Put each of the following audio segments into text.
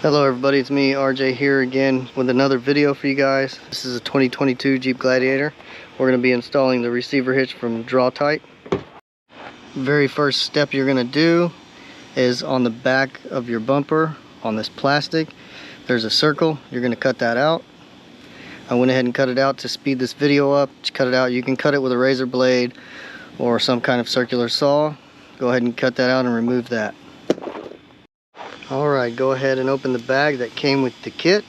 Hello everybody, it's me RJ here again with another video for you guys. This is a 2022 Jeep Gladiator. We're going to be installing the receiver hitch from Draw-Tite. Very first step you're going to do is on the back of your bumper on this plastic. There's a circle. You're going to cut that out. I went ahead and cut it out to speed this video up. Just cut it out. You can cut it with a razor blade or some kind of circular saw. Go ahead and cut that out and remove that. Alright, go ahead and open the bag that came with the kit,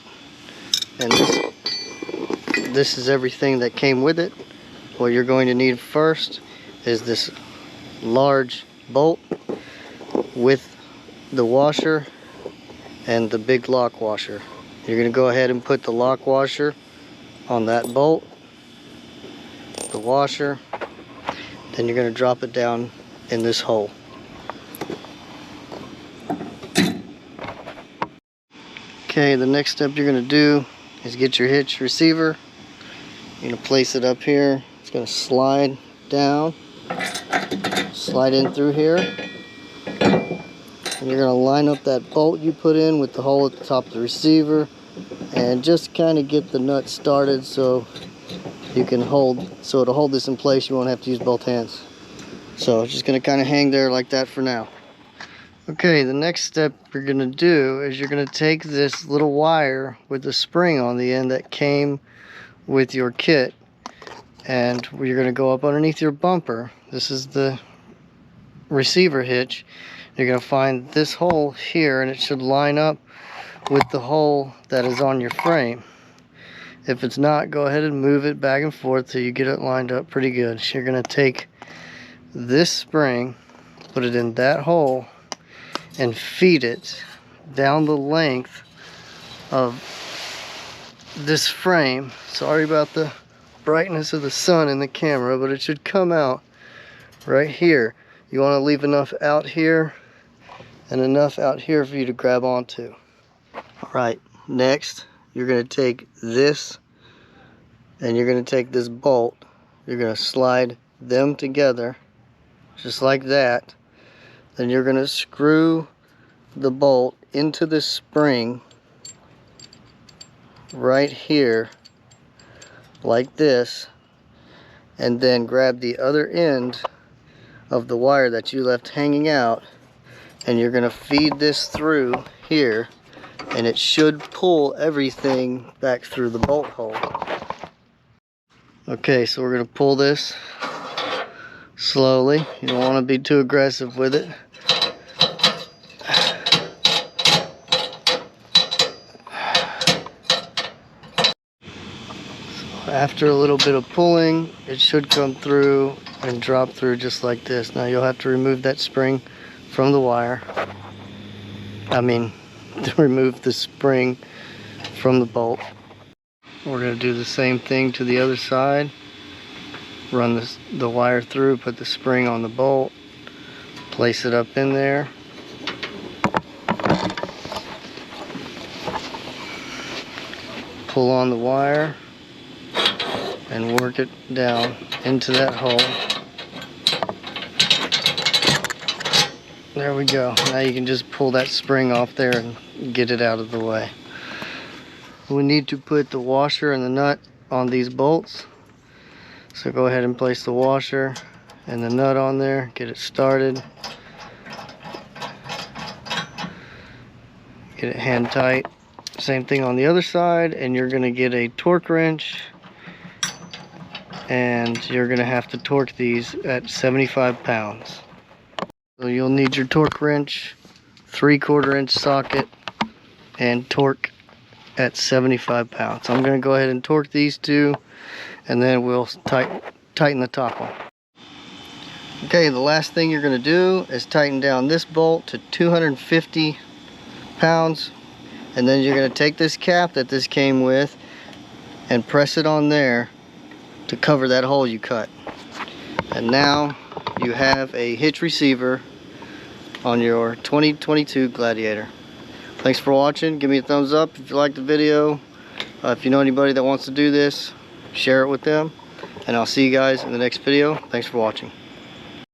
and this is everything that came with it. What you're going to need first is this large bolt with the washer and the big lock washer. You're going to go ahead and put the lock washer on that bolt, the washer, then you're going to drop it down in this hole. Okay, the next step you're going to do is get your hitch receiver. You're going to place it up here. It's going to slide down, slide in through here. And you're going to line up that bolt you put in with the hole at the top of the receiver and just kind of get the nut started so you can it'll hold this in place. You won't have to use both hands. So it's just going to kind of hang there like that for now. Okay, the next step you're going to do is you're going to take this little wire with the spring on the end that came with your kit, and you're going to go up underneath your bumper. This is the receiver hitch. You're going to find this hole here, and it should line up with the hole that is on your frame. If it's not, go ahead and move it back and forth till you get it lined up pretty good. So you're going to take this spring, put it in that hole, and feed it down the length of this frame. Sorry about the brightness of the sun in the camera, but it should come out right here. You want to leave enough out here and enough out here for you to grab onto. Alright, next you're going to take this and you're going to take this bolt. You're going to slide them together just like that. Then you're going to screw the bolt into this spring right here like this, and then grab the other end of the wire that you left hanging out, and you're going to feed this through here, and it should pull everything back through the bolt hole. Okay, so we're going to pull this slowly. You don't want to be too aggressive with it. So after a little bit of pulling, it should come through and drop through just like this. Now you'll have to remove that spring from the wire. To remove the spring from the bolt. We're going to do the same thing to the other side. Run the wire through, put the spring on the bolt, place it up in there. Pull on the wire and work it down into that hole. There we go. Now you can just pull that spring off there and get it out of the way. We need to put the washer and the nut on these bolts. So go ahead and place the washer and the nut on there, get it started, get it hand tight. Same thing on the other side, and you're going to get a torque wrench, and you're going to have to torque these at 75 pounds. So you'll need your torque wrench, 3/4 inch socket, and torque at 75 pounds. I'm going to go ahead and torque these two, and then we'll tighten the top one. Okay, the last thing you're going to do is tighten down this bolt to 250 pounds, and then you're going to take this cap that this came with and press it on there to cover that hole you cut. And now you have a hitch receiver on your 2022 Gladiator. Thanks for watching. Give me a thumbs up if you liked the video. If you know anybody that wants to do this, share it with them, and I'll see you guys in the next video. Thanks for watching.